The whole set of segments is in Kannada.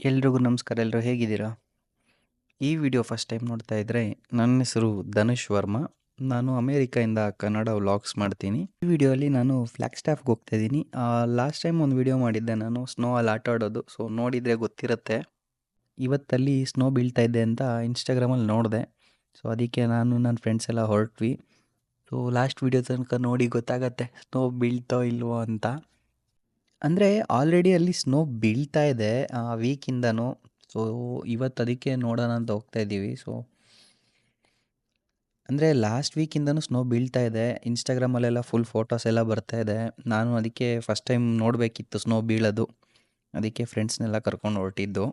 ಎಲ್ರಿಗೂ ನಮಸ್ಕಾರ. ಎಲ್ಲರೂ ಹೇಗಿದ್ದೀರಾ? ಈ ವಿಡಿಯೋ ಫಸ್ಟ್ ಟೈಮ್ ನೋಡ್ತಾ ಇದ್ದರೆ, ನನ್ನ ಹೆಸರು ಧನುಷ್ ವರ್ಮಾ. ನಾನು ಅಮೇರಿಕಾಯಿಂದ ಕನ್ನಡ ವ್ಲಾಗ್ಸ್ ಮಾಡ್ತೀನಿ. ಈ ವಿಡಿಯೋಲಿ ನಾನು ಫ್ಲಾಗ್ ಸ್ಟಾಫ್ಗೆ ಹೋಗ್ತಾ ಇದ್ದೀನಿ. ಲಾಸ್ಟ್ ಟೈಮ್ ಒಂದು ವಿಡಿಯೋ ಮಾಡಿದ್ದೆ ನಾನು ಸ್ನೋ ಅಲ್ಲಿ ಆಟ ಆಡೋದು. ಸೊ ನೋಡಿದರೆ ಗೊತ್ತಿರುತ್ತೆ. ಇವತ್ತಲ್ಲಿ ಸ್ನೋ ಬೀಳ್ತಾ ಇದೆ ಅಂತ ಇನ್ಸ್ಟಾಗ್ರಾಮಲ್ಲಿ ನೋಡಿದೆ. ಸೊ ಅದಕ್ಕೆ ನಾನು ನನ್ನ ಫ್ರೆಂಡ್ಸ್ ಎಲ್ಲ ಹೊರಟ್ವಿ. ಸೊ ಲಾಸ್ಟ್ ವಿಡಿಯೋ ತನಕ ನೋಡಿ ಗೊತ್ತಾಗತ್ತೆ ಸ್ನೋ ಬೀಳ್ತೋ ಇಲ್ವೋ ಅಂತ. ಅಂದರೆ ಆಲ್ರೆಡಿ ಅಲ್ಲಿ ಸ್ನೋ ಬೀಳ್ತಾ ಇದೆ ವೀಕಿಂದನೂ. ಸೊ ಇವತ್ತು ಅದಕ್ಕೆ ನೋಡೋಣ ಅಂತ ಹೋಗ್ತಾ ಇದ್ದೀವಿ. ಸೊ ಅಂದರೆ ಲಾಸ್ಟ್ ವೀಕಿಂದನೂ ಸ್ನೋ ಬೀಳ್ತಾ ಇದೆ. ಇನ್ಸ್ಟಾಗ್ರಾಮಲ್ಲೆಲ್ಲ ಫುಲ್ ಫೋಟೋಸ್ ಎಲ್ಲ ಬರ್ತಾ ಇದೆ. ನಾನು ಅದಕ್ಕೆ ಫಸ್ಟ್ ಟೈಮ್ ನೋಡಬೇಕಿತ್ತು ಸ್ನೋ ಬೀಳೋದು. ಅದಕ್ಕೆ ಫ್ರೆಂಡ್ಸ್ನೆಲ್ಲ ಕರ್ಕೊಂಡು ಹೊರಟಿದ್ದು.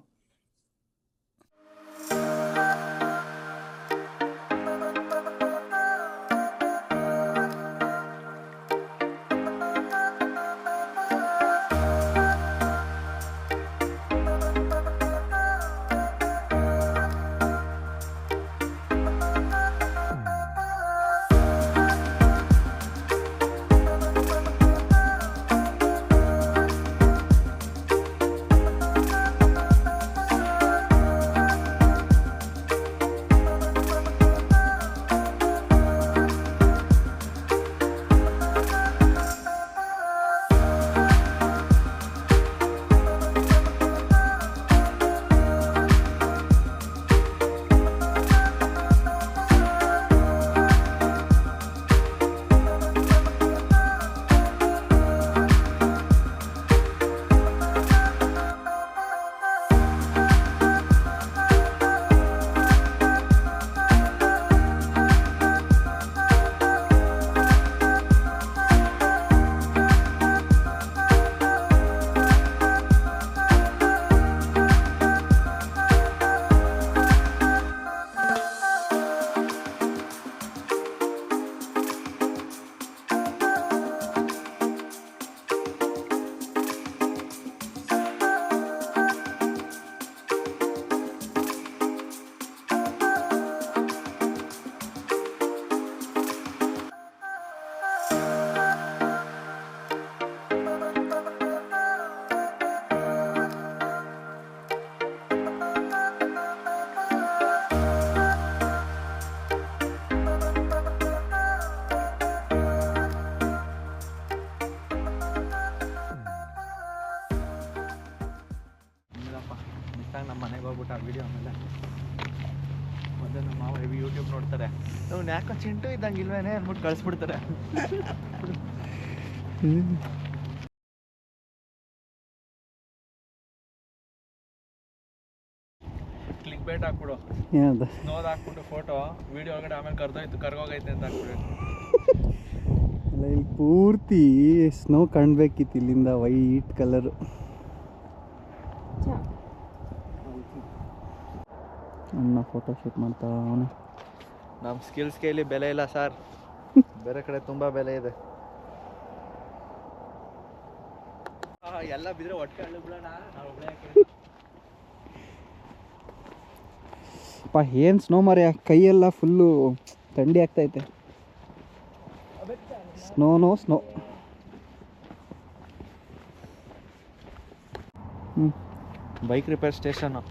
ನಮ್ಮ ಮನೆಗೆ ಹೋಗ್ಬಿಟ್ಟು ಆ ವಿಡಿಯೋ ಆಮೇಲೆ ಮೊದಲು ನಮ್ಮ ಮಾವ ಹೆವಿ ಯೂಟ್ಯೂಬ್ ನೋಡ್ತಾರೆ. ನಾವು ಯಾಕೋ ಚಿಂಟು ಇದ್ದಂಗೆ ಇಲ್ವೇನೆ ಅಂದ್ಬಿಟ್ಟು ಕಳಿಸ್ಬಿಡ್ತಾರೆ. ಕ್ಲಿಕ್ ಬೇಟ್ ಹಾಕ್ಬಿಡು, ಸ್ನೋದ್ ಹಾಕ್ಬಿಟ್ಟು ಫೋಟೋ ವಿಡಿಯೋ ಒಳಗಡೆ ಆಮೇಲೆ ಕರ್ಗೋಗೈತೆ ಅಂತ ಹಾಕ್ಬಿಡು. ಅಲ್ಲ, ಇಲ್ಲಿ ಪೂರ್ತಿ ಸ್ನೋ ಕಾಣ್ಬೇಕಿತ್ತು ಇಲ್ಲಿಂದ ವೈಟ್ ಕಲರು. ಅಣ್ಣ ಫೋಟೋ ಶೂಟ್ ಮಾಡ್ತಾ ಅವನು. ನಮ್ಮ ಸ್ಕಿಲ್ಸ್ಗೆ ಇಲ್ಲಿ ಬೆಲೆ ಇಲ್ಲ ಸರ್, ಬೇರೆ ಕಡೆ ತುಂಬ ಬೆಲೆ ಇದೆ. ಎಲ್ಲ ಬಿದ್ರೆ ಒಟ್ಟಿಗೆ ಅಳ್ಳು ಬಿಡೋಣ. ಅಪ್ಪ ಏನು ಸ್ನೋ ಮಾರ್ಯ, ಕೈಯೆಲ್ಲ ಫುಲ್ಲು ಥಂಡಿ ಆಗ್ತೈತೆ. ಸ್ನೋ ಬೈಕ್ ರಿಪೇರ್ ಸ್ಟೇಷನ್ನು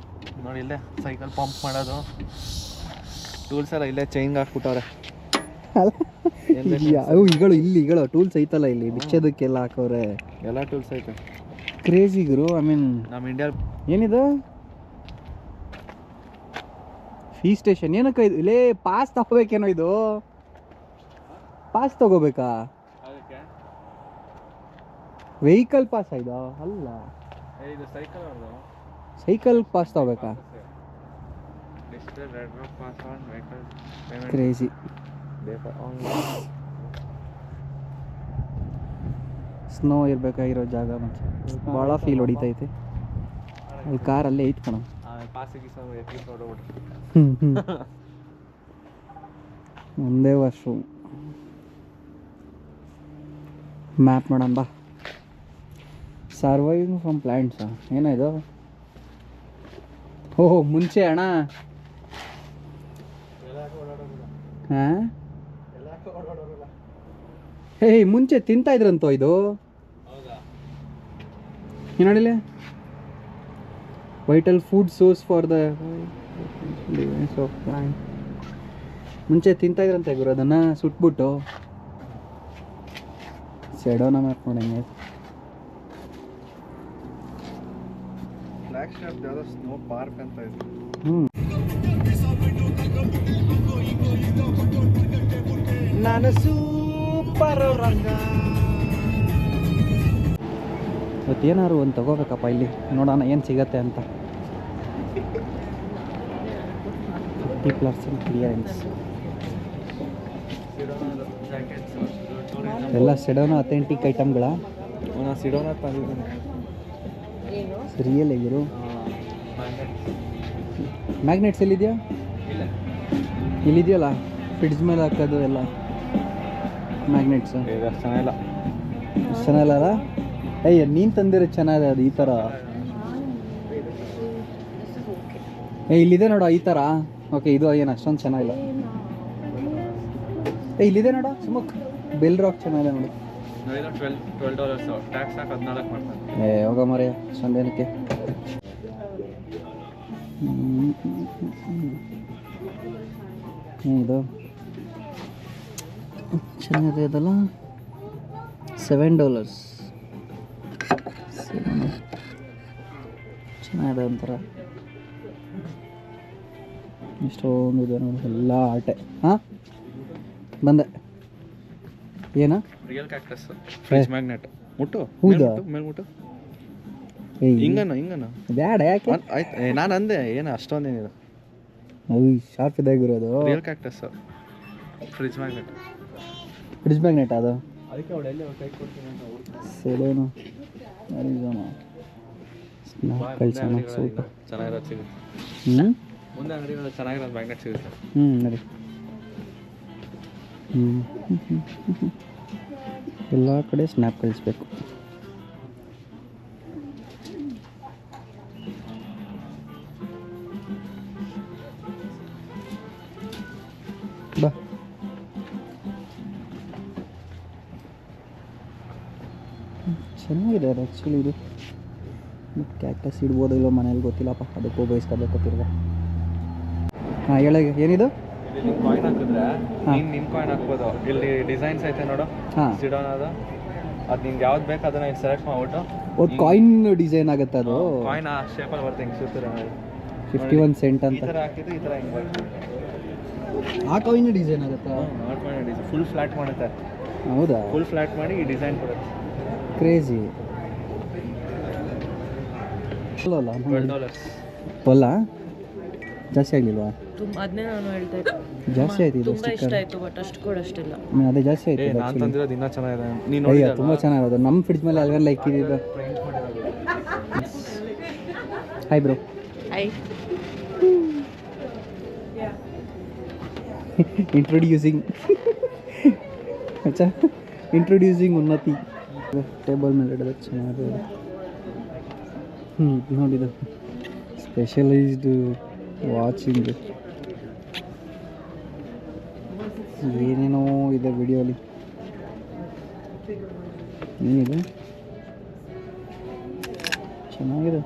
ನೋಡಿ, ಇಲ್ಲೇ ಸೈಕಲ್ ಪಂಪ್ ಮಾಡೋದು ಟೂಲ್ಸ್ ಎಲ್ಲ ಇಲ್ಲೇ ಚೈನ್ಗೆ ಹಾಕ್ಬಿಟ್ಟವ್ರೆ. ಈಗಳು ಟೂಲ್ಸ್ ಐತಲ್ಲ ಇಲ್ಲಿ ಬಿಚ್ಚೋದಕ್ಕೆಲ್ಲ ಹಾಕವ್ರೆ. ಎಲ್ಲ ಟೂಲ್ಸ್ ಐತೆ. ಕ್ರೇಜಿಗರು. ಐ ಮೀನ್ ನಮ್ಮ ಇಂಡಿಯಾ ಏನಿದು ಫೀ ಸ್ಟೇಷನ್ ಏನಕ್ಕ ಇದು? ಇಲ್ಲೇ ಪಾಸ್ ತಗೋಬೇಕೇನೋ, ಇದು ಪಾಸ್ ತಗೋಬೇಕಾ? ವೆಹಿಕಲ್ ಪಾಸ್ ಇದು ಅಲ್ಲ, ಇದು ಸೈಕಲ್ ಅವ್ರದ್ದು. ಸೈಕಲ್ ಪಾಸ್ ತಗೋಬೇಕಾ? ಕ್ರೇಜಿ. ಸ್ನೋ ಇರ್ಬೇಕಾಗಿರೋ ಜಾಗ ಮತ್ತೆ ಭಾಳ ಫೀಲ್ ಹೊಡಿತೈತೆ. ಅಲ್ಲಿ ಕಾರಲ್ಲೇ ಐತ್ ಕಣ. ಒಂದೇ ವರ್ಷ ಮ್ಯಾಪ್ ಮಾಡೋಣ ಬಾ. ಸರ್ವೈವಿಂಗ್ ಫ್ರಮ್ ಪ್ಲಾಂಟ್ಸಾ ಏನಾಯ್ತು? ಓಹ್ ಮುಂಚೆ ಅಣ್ಣ. ಹಾಂ, ಹೇ ಮುಂಚೆ ತಿಂತಾ ಇದ್ರಂತೋ ಇದು. ನೋಡಿಲ್ಲ vital food source for the of plant. ಮುಂಚೆ ತಿಂತಾ ಇದ್ರಂತೆ ಗುರು ಅದನ್ನು ಸುಟ್ಬಿಟ್ಟು. ಸೆಡೋನ ಮ್ಯಾಪ್ ನೋಡಂಗೆ. ಫ್ಲಾಗ್ ಸ್ಟಾಫ್ ಯಾವುದೋ ಸ್ನೋ ಪಾರ್ಕ್ ಅಂತ ಇದೆ. ನಾನು ಸೂಪರ್ ರಂಗ. ಇವತ್ತೇನಾದ್ರು ಒಂದು ತಗೋಬೇಕಪ್ಪ ಇಲ್ಲಿ, ನೋಡೋಣ ಏನು ಸಿಗತ್ತೆ ಅಂತ. 50% ಕ್ಲಿಯರೆನ್ಸ್. ಎಲ್ಲ ಸೆಡೋನ ಅಥೆಂಟಿಕ್ ಐಟಮ್ಗಳ. ನಾನು ಸಿಡೋನ ತಂದಿದ್ದೀನಿ. ರಿಯಲ್ ಆಗಿರು. ಮ್ಯಾಗ್ನೆಟ್ಸ್ ಎಲ್ಲಿದೆಯಾ? ಇಲ್ಲಿದೆಯಲ್ಲ ಫ್ರಿಡ್ಜ್ ಮೇಲೆ ಹಾಕೋದು ಎಲ್ಲ ಮ್ಯಾಗ್ನೆಟ್ಸು. ಚೆನ್ನಾಗಿಲ್ಲ. ಚೆನ್ನಾಗಿಲ್ಲ. ಅಯ್ಯ ನೀನು ತಂದಿರೋ ಚೆನ್ನಾಗಿದೆ ಅದು ಈ ಥರ. ಇಲ್ಲಿದೆ ನೋಡ ಈ ಥರ. ಓಕೆ ಇದು ಏನು ಅಷ್ಟೊಂದು ಚೆನ್ನಾಗಿಲ್ಲ. ಇಲ್ಲಿದೆ ನೋಡ ಸುಮಕ್ ಬೆಲ್ ರಾಕ್ ಚೆನ್ನಾಗಿದೆ ನೋಡಿ. $12 ಟ್ಯಾಕ್ಸ್ ಹಾಕಿ 14 ಮಾಡ್ತಾರೆ. ಹೋಗ ಮರೆ ಸಂದೇನಕ್ಕೆ. ಇದು ಚೆನ್ನಾಗಿದೆ ಅದಲ್ಲ. $7 ಚೆನ್ನಾಗಿದೆ ಒಂಥರ. ಇಷ್ಟೊಂದು ಇದೆ ನೋಡಿ ಎಲ್ಲ ಆಟೆ. ಹಾಂ ಬಂದೆ. ಏನ ರಿಯಲ್ ಕ್ಯಾಕ್ಟಸ್ ಫ್ರಿಡ್ಜ್ ಮ್ಯಾಗ್ನೆಟ್. ಮುಟ್ಟು ಹೌದಾ? ಮೇಲೆ ಮುಟ್ಟು. ಏಯ್ ಹಿಂಗನ ಬ್ಯಾಡ ಯಾಕೆ? ಆಯ್ತು ನಾನು ಅಂದೆ ಏನು ಅಷ್ಟೊಂದೇನಿದೆ. ಶಾರ್ಪ್ ಇದಾಗಿರೋದು real cactus fridge magnet. Fridge magnet ಅದು. ಅದಕ್ಕೆ ಅವಳು ಎಲ್ಲಿ ಕೈ ಕೊಡ್ತೀನಿ ಅಂತ ಸೆಡೋನು ಅರಿಜೋನಾ ಕಳ್ಸೋಣ ಸ್ವಲ್ಪ ಚೆನ್ನಾಗಿರೋದು ಸಿಗುತ್ತೆ. ಮುಂದೆ ಅಂಗಡಿಗಳು ಚೆನ್ನಾಗಿರೋದು ಮ್ಯಾಗ್ನೆಟ್ ಸಿಗುತ್ತೆ. ನಡಿ. ಎಲ್ಲ ಕಡೆ ಸ್ನ್ಯಾಪ್ ಕಳಿಸ್ಬೇಕು. ಬಾ. ಚೆನ್ನಾಗಿದೆ ಅದು ಆ್ಯಕ್ಚುಲಿ. ಇದು ಕ್ಯಾಕ್ಟಸ್ ಇಡ್ಬೋದು ಇಲ್ಲೋ ಮನೇಲಿ ಗೊತ್ತಿಲ್ಲಪ್ಪ. ಅದಕ್ಕೂ ಬಯಸ್ಕೋಬೇಕು ತಿರ್ಗ. ಹಾಂ ಹೇಳಗೆ ಏನಿದು? ಇಲ್ಲಿ ಕಾಯಿನ್ ಹಾಕಿದ್ರೆ ನಿನ್ನ ಕಾಯಿನ್ ಹಾಕ್ಬೋದು. ಇಲ್ಲಿ ಡಿಸೈನ್ಸ್ ಐತೆ ನೋಡು. ಹಾಂ ಸಿಡೋನ ಅದು ನಿಂಗೆ ಯಾವ್ದು ಬೇಕು ಅದನ್ನ ಇಲ್ಲಿ ಸೆಲೆಕ್ಟ್ ಮಾಡ್ಬಿಟ್ಟು ಒಂದು ಕಾಯಿನ್ ಡಿಸೈನ್ ಆಗುತ್ತೆ ಅದು. ಕಾಯಿನ್ ಆ ಶೇಪಲ್ಲಿ ಬರುತ್ತೆ. ಹಿಂಗೆ ಸುತ್ತಾರೆ 51 ಸೆಂಟ್ ಈ ಅಂತ. ಥರ ಹಾಕಿದ್ದು ಈ ಥರ ಹಿಂಗೆ ಬರುತ್ತೆ. ಆ ಕಾಯಿನ್ ಡಿಸೈನ್ ಆಗುತ್ತಾ? ಫುಲ್ ಫ್ಲಾಟ್ ಮಾಡುತ್ತೆ. ಹೌದಾ? ಫುಲ್ ಫ್ಲಾಟ್ ಮಾಡಿ ಈ ಡಿಸೈನ್ ಕೊಡುತ್ತೆ. ಕ್ರೇಜಿ ಅಲ್ಲ. $12. ಅಲ್ಲ ಜಾಸ್ತಿ ಆಗಲಿಲ್ವಾ? ಅದನ್ನೇ ನಾನು ಹೇಳ್ತಾ ಇದ್ದೆ. ಜಾಸ್ತಿ ಆಯ್ತು ಇದು ತುಂಬ ಇಷ್ಟ ಆಯಿತು ಬಟ್ ಅಷ್ಟು ಕೊಡೋಷ್ಟಿಲ್ಲ. ಅದೇ ಜಾಸ್ತಿ ಆಯ್ತು ನಾನು actually. ತಂದಿರೋದು ಇನ್ನೂ ಚೆನ್ನಾಗಿದೆ. ನೀನು ಅಯ್ಯ ನೋಡಿದ್ಯಾ? ತುಂಬ ಚೆನ್ನಾಗಿರೋದು. ನಮ್ಮ ಫ್ರಿಡ್ಜ್ ಮೇಲೆ ಅಲ್ವೆಲ್ಲ ಇಕ್ಕಿದ್ದು. ಪ್ರಿಂಟ್ ಮಾಡಿರೋದು. Hi bro. ಇಂಟ್ರೊಡ್ಯೂಸಿಂಗ್ ಅಚ್ಚಾ ಇಂಟ್ರೊಡ್ಯೂಸಿಂಗ್ ಉನ್ನತಿ. ಟೇಬಲ್ ಮೇಲೆ ಇಡೋದಕ್ಕೆ ಚೆನ್ನಾಗಿದೆ. ನೋಡಿದ್ದು ಸ್ಪೆಷಲೈಸ್ಡ್ ವಾಚಿಂಗ್ ಏನೇನೋ ಇದೆ ವಿಡಿಯೋಲಿ. ಏನಿದೆ ಚೆನ್ನಾಗಿದೆ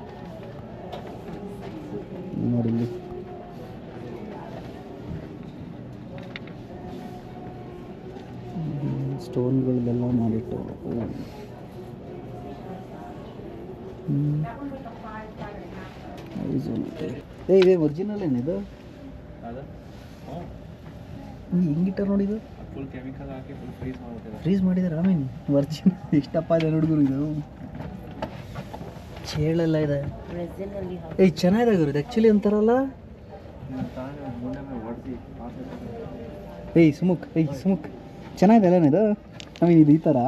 ನೋಡಿ ಇಲ್ಲಿ. ಸ್ಟೋನ್ಗಳನ್ನೆಲ್ಲ ಮಾಡಿಟ್ಟು. ಇದೇ ಒರಿಜಿನಲ್ ಏನಿದು? ಅದು ಹಿಂಗಿಟ್ಟ ನೋಡಿದು. ಫುಲ್ ಕೆಮಿಕಲ್ ಹಾಕಿ ಫುಲ್ ಫ್ರೀಸ್ ಮಾಡ್ಬಿಟ್ಟಿದ್ದಾರೆ. ಫ್ರೀಸ್ ಮಾಡಿದ್ದಾರೆ. ಆಮೇಲೆ ಒರಿಜಿನಲ್ ಇಷ್ಟಪ್ಪ ಇದೆ ಹುಡುಗರು. ಇದು ಚೇಳೆಲ್ಲ ಇದೆ. ಏಯ್ ಚೆನ್ನಾಗಿದೆ ಗುರು ಇದು ಆ್ಯಕ್ಚುಲಿ ಅಂತಾರಲ್ಲ. ಏಯ್ ಸುಮುಕ್ ಚೆನ್ನಾಗಿದೆ ಅಲ್ಲ ಇದು. ಆಮೇಲೆ ಇದು ಈ ಥರ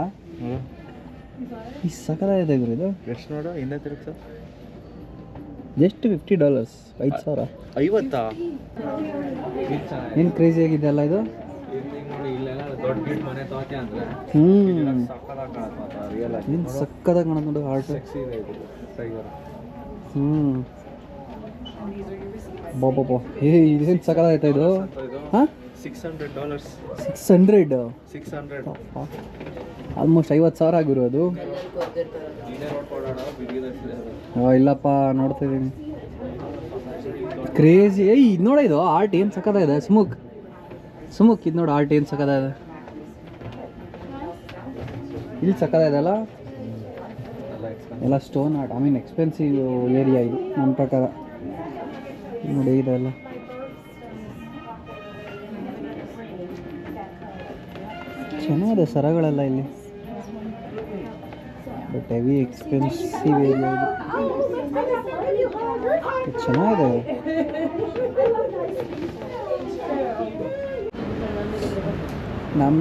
ಈ ಸಕಲಾಗಿದೆ ಗುರು ಇದು. ಎಷ್ಟು ನೋಡು ಹಿಂದೆ ತಿರುಗ್ಸ. ಜಸ್ಟ್ $50. 5,000. 50 ಏನು ಕ್ರೇಜಿ ಆಗಿದೆ ಅಲ್ಲ ಇದು. ನೋಡಿ ಇಲ್ಲೆಲ್ಲ ದೊಡ್ಡ ಗಿಡ್ ಮನೆ ತೋತೆ ಅಂದ್ರೆ ಸಕ್ಕತ್ತಾಗಿ ಕಾಣುತ್ತೆ ರಿಯಲ್ ಆಗಿ. ಏನು ಸಕ್ಕತ್ತಾಗಿ ಕಾಣುತ್ತೆ ನೋಡು ಆರ್ಟ್. ಸೆಕ್ಸಿ ಇದೆ ಇದು ಟೈಗರ್. ಬಾಬಾ ಇದೇನು ಸಕಲಾಗೈತೆ ಇದು. ಹಾಂ $600. 600 ಆಲ್ಮೋಸ್ಟ್ 50,000 ಆಗಿರೋದು. ಇಲ್ಲೇ ನೋಡ್ಕೊಳ್ಳೋಣ ಬಿಗಿದ. ಇಲ್ಲಪ್ಪ ನೋಡ್ತಿದ್ದೀನಿ. ಕ್ರೇಜಿ. ಏಯ್ ಇದು ನೋಡ, ಇದು ಆರ್ಟ್ ಏನು ಸಕ್ಕತ್ತಾಗಿದೆ. ಸುಮುಕ್ ಇದು ನೋಡು, ಆರ್ಟ್ ಏನು ಸಕ್ಕತ್ತಾಗಿದೆ. ಇಲ್ಲಿ ಸಕ್ಕತ್ತಾಯಿದಲ್ಲ ಎಲ್ಲ stone art. I mean expensive area ಇದು ನನ್ನ ಪ್ರಕಾರ. ನೋಡಿ ಇದೆಲ್ಲ ಚೆನ್ನಾಗಿದೆ ಸರಗಳೆಲ್ಲ ಇಲ್ಲಿ. ಬಟ್ ಹೆವಿ ಎಕ್ಸ್ಪೆನ್ಸಿವ್ ಏರಿಯಾ ಇದು. ಚೆನ್ನಾಗಿದೆ. ನಮ್ಮ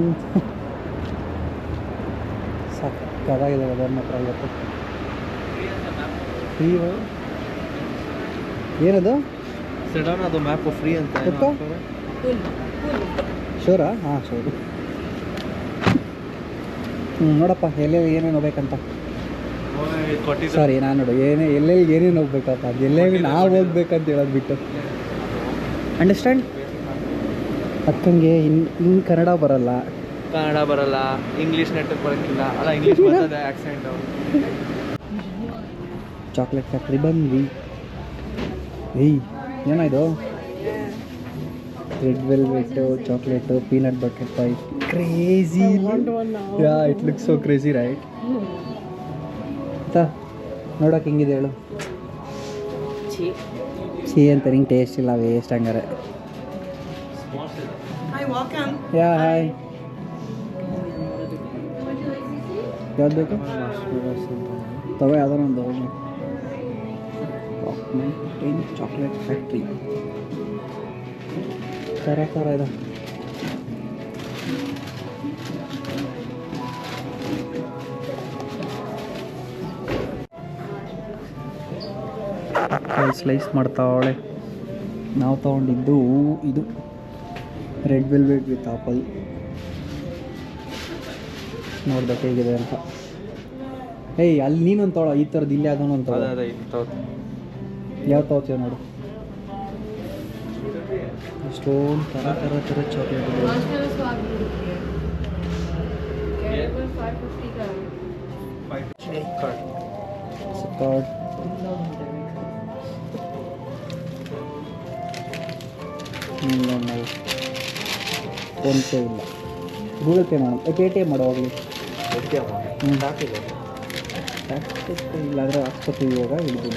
ಸಕ್ಕತ್ತಾಗಿದೆ ಅದರ ಮಾತ್ರ. ಇವತ್ತು ಫ್ರೀ ಏನದು ಸಡನ್ ಅದು ಮ್ಯಾಪ್ ಫ್ರೀ ಅಂತ ಗೊತ್ತಾ? ಶೋರಾ? ಹಾಂ ಶೋರು. ನೋಡಪ್ಪ ಎಲ್ಲೆಲ್ಲಿ ಏನೇನು ಹೋಗ್ಬೇಕಂತ. ಸಾರಿ ನಾನು ನೋಡು ಎಲ್ಲೆಲ್ಲಿ ಏನೇನು ಹೋಗ್ಬೇಕಪ್ಪ, ಅದು ಎಲ್ಲೆಲ್ಲಿ ನಾವು ಹೋಗ್ಬೇಕಂತ ಹೇಳೋದು ಬಿಟ್ಟು. ಅಂಡರ್ಸ್ಟ್ಯಾಂಡ್? ಅಕ್ಕಂಗೆ ಇನ್ನು ಕನ್ನಡ ಬರಲ್ಲ, ಇಂಗ್ಲೀಷ್ ನೆಟ್ಟಕ್ಕೆ ಬರೋಕ್ಕಿಲ್ಲ. ಅಲ್ಲ ಇಂಗ್ಲೀಷ್ ಬರ್ತದೆ ಆಕ್ಸೆಂಟು. ಚಾಕ್ಲೇಟ್ ಫ್ಯಾಕ್ಟ್ರಿ ಬಂದ್ವಿ. ಏಯ್ ಏನಾಯ್ತು? Red velvet, chocolate, peanut butter pie. Crazy. Yeah it look so crazy right? ಆಯ್ತಾ ನೋಡೋಕೆ ಹೆಂಗಿದೆ ಹೇಳು? ಛೀ ಅಂತ ನಿಂಗೆ ಟೇಸ್ಟ್ ಇಲ್ಲ, ವೇಸ್ಟ್ ಹಂಗಾರೆ. ಯಾ ಹಾಯ್. ಯಾವ್ದು ಬೇಕು ತಗೋ, ಯಾವ್ದಾರ ಒಂದು ಚಾಕ್ಲೇಟ್ ಫ್ಯಾಕ್ಟ್ರಿ ಥರ ಇದೆ. ಸ್ಲೈಸ್ ಮಾಡ್ತಾವಳೆ. ನಾವು ತೊಗೊಂಡಿದ್ದು ಇದು ರೆಡ್ ವೆಲ್ವೆಟ್ ವಿತ್ ಆಪಲ್. ನೋಡ್ಬೇಕು ಹೇಗಿದೆ ಅಂತ. ಏಯ್ ಅಲ್ಲಿ ನೀನೊಂದು ತೊಗೊಳ, ಈ ಥರದ್ದು ಇಲ್ಲಿ ಅದನ್ನು ಒಂದು ತೊಗೊಳ. ಯಾವ ತೊಗೊತೀವಿ ನೋಡು. ಅಷ್ಟೊಂದು ಥರ ಚಾಕ್ಲೇಟ್ ಇದೆ. ಕಾರ್ಡ್ ನಾವು ಫೋನ್ಪೇ ಇಲ್ಲ, ಗೂಗಲ್ ಪೇ ಮಾಡೋಣ. ಪೇಟಿಎಮ್ ಮಾಡೋ ಹೋಗಲಿ. ಇಲ್ಲಾಂದರೆ ಆಸ್ಪತ್ರೆ ಇವಾಗ ಹಿಡಿದು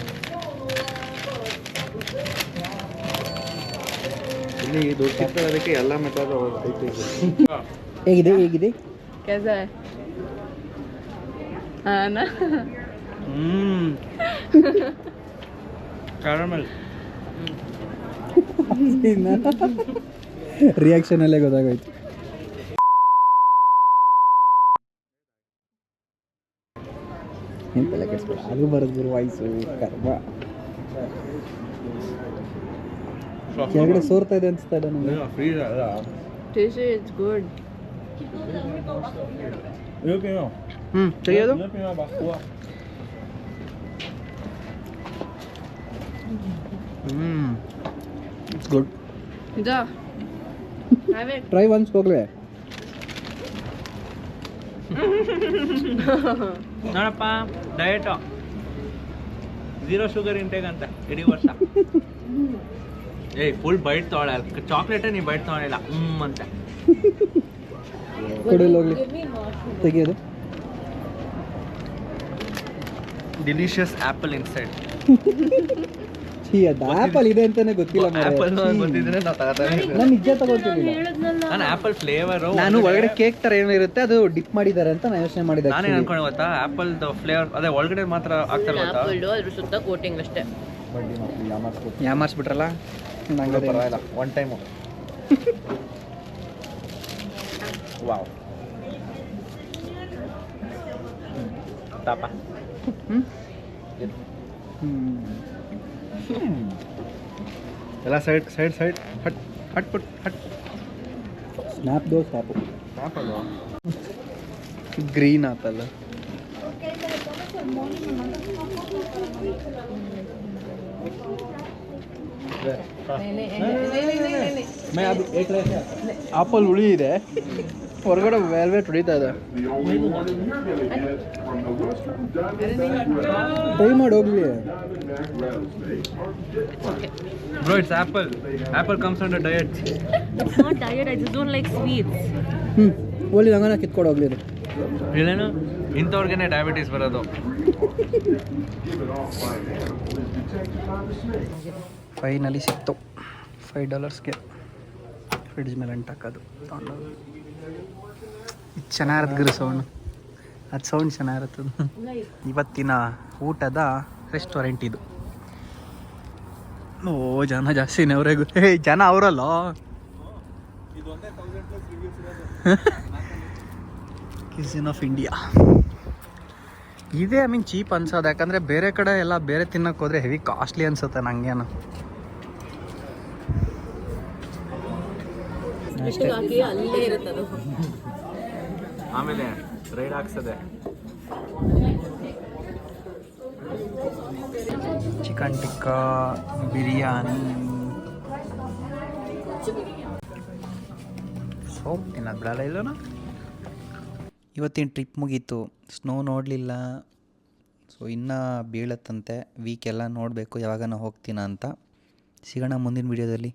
ಇಲ್ಲಿ ದುಡ್ಡು ಎಲ್ಲ ಮೆಥಡ್ ಹೇಗಿದೆ कैसा है? हाँ ना? ಕ್ಯಾರಮೆಲ್ ರಿಯಾಕ್ಷನ್ ಅಲ್ಲೇ ಗೊತ್ತಾಗೋಯ್ತು. ಎಂತೆಲ್ಲ ಕೆಡಿಸ್ಬೇಡ, ಅದು ಬರೋದು ವಾಯ್ಸು ಕರ್ಮ. ಕೆಳಗಡೆ ಸೋರ್ತಾ ಇದೆ ಅನಿಸ್ತಾ ಇದೆ ನನಗೆ. Tasty, it's good. ತೆಗಿಯೋದು. It's good. जा, have it. ಟ್ರೈ ಒನ್ಸ್ ಹೋಗ್ಲೇ. ನೋಡಪ್ಪ ಡಯಟು 0 ಶುಗರ್ ಇಂಟೇಕ್ ಅಂತ ಇಡೀ ವರ್ಷ. ಏಯ್ ಫುಲ್ ಬೈಟ್ ತೊಗೊಳ, ಚಾಕ್ಲೇಟೇ ನೀ ಬೈಟ್ ತೊಗೊಳಿಲ್ಲ ಅಂತ. ಕೊಡಲು ಹೋಗ್ಲಿ, ತೆಗಿಯೋದು. Delicious apple inside. ಛೀ, ಅದು ಆ್ಯಪಲ್ ಇದೆ ಅಂತಾನೆ ಗೊತ್ತಿಲ್ಲ. ಆ್ಯಪಲ್ ಗೊತ್ತಿದ್ರೆ ನಾವು ತಗೋತಾರೆ. ನಾನು ನಿಜ ತಗೋತಿರ್ಲಿಲ್ಲ. ನಾನು ಆ್ಯಪಲ್ ಫ್ಲೇವರು, ನಾನು ಒಳಗಡೆ ಕೇಕ್ ಥರ ಏನಿರುತ್ತೆ ಅದು ಡಿಪ್ ಮಾಡಿದ್ದಾರೆ ಅಂತ ನಾನು ಯೋಚನೆ ಮಾಡಿದ್ದೆ. ನಾನೇನು ಅನ್ಕೊಂಡು ಗೊತ್ತಾ, ಆ್ಯಪಲ್ದು ಫ್ಲೇವರ್ ಅದೇ ಒಳಗಡೆ ಮಾತ್ರ ಆಗ್ತಾರೆ ಗೊತ್ತಾ. ಆಪಲ್ ಅದ್ರ ಸುತ್ತ ಕೋಟಿಂಗ್ ಅಷ್ಟೇ. ಯಾಮಾರ್ಸ್ಬಿಟ್ರಲ್ಲ. ನಂಗೆ ಪರವಾಗಿಲ್ಲ, ಒನ್ ಟೈಮು. ವಾವ್ ತಾಪ. ಎಲ್ಲ ಸೈಡ್ ಸೈಡ್ ಸೈಡ್ ಹಟ್ ಹಟ್ ಪುಟ್ ಹಟ್. ಸ್ನ್ಯಾಪ್ ದೋ snap. Apple green apple. Apple ಹುಳಿ ಇದೆ, ಹೊರಗಡೆ ವೆಲ್ವೆಟ್ ಹೊಡಿತಾ ಇದೆ. ಟ್ರೈ ಮಾಡಿ ಹೋಗ್ಲಿ. Bro, it's apple. Apple comes under diet. It's not diet, I just don't like sweets. ಓಲಿ ಹಂಗನ ಕಿತ್ಕೊಂಡು ಹೋಗ್ಲಿ. ಇಲ್ಲೇನು ಇಂಥವ್ರಿಗೇನೆ ಡಯಾಬಿಟೀಸ್ ಬರೋದು. ಫೈನಲಿ ಸಿಕ್ತು $5 ಫ್ರಿಡ್ಜ್ ಮೇಲೆ ಅಂಟಾಕೋದು ತೊಗೊಂಡೋದು. ಇದು ಚೆನ್ನಾಗಿರುತ್ತೆ ಗುರು ಸೌಂಡ್, ಅದು ಸೌಂಡ್ ಚೆನ್ನಾಗಿರುತ್ತದು. ಇವತ್ತಿನ ಊಟದ ರೆಸ್ಟೋರೆಂಟ್ ಇದು. ಓ ಜನ ಜಾಸ್ತಿನೇ ಅವರೆಗೂ. ಜನ ಅವರಲ್ಲ ಕ್ಯೂಸಿನ್ ಆಫ್ ಇಂಡಿಯಾ ಇದೇ. ಐ ಮೀನ್ ಚೀಪ್ ಅನ್ಸೋದು, ಯಾಕಂದರೆ ಬೇರೆ ಕಡೆ ಎಲ್ಲ ಬೇರೆ ತಿನ್ನೋಕೆ ಹೋದರೆ ಹೆವಿ ಕಾಸ್ಟ್ಲಿ ಅನ್ಸುತ್ತೆ ನನಗೇನು. ಅಲ್ಲೇ ಇರುತ್ತದು. ಆಮೇಲೆ ರೈಡ್ ಹಾಕ್ಸದೆ. ಚಿಕನ್ ಟಿಕ್ಕಾ, ಬಿರಿಯಾನಿ, ಸೋಪ್ ತಿನ್ನೋದು ಬಿಡಲ್ಲ ಇಲ್ಲನ. ಇವತ್ತಿನ ಟ್ರಿಪ್ ಮುಗೀತು. ಸ್ನೋ ನೋಡಲಿಲ್ಲ, ಸೊ ಇನ್ನೂ ಬೀಳತ್ತಂತೆ. ವೀಕೆಲ್ಲ ನೋಡಬೇಕು ಯಾವಾಗ ಹೋಗ್ತೀನ ಅಂತ. ಸಿಗೋಣ ಮುಂದಿನ ವೀಡಿಯೋದಲ್ಲಿ.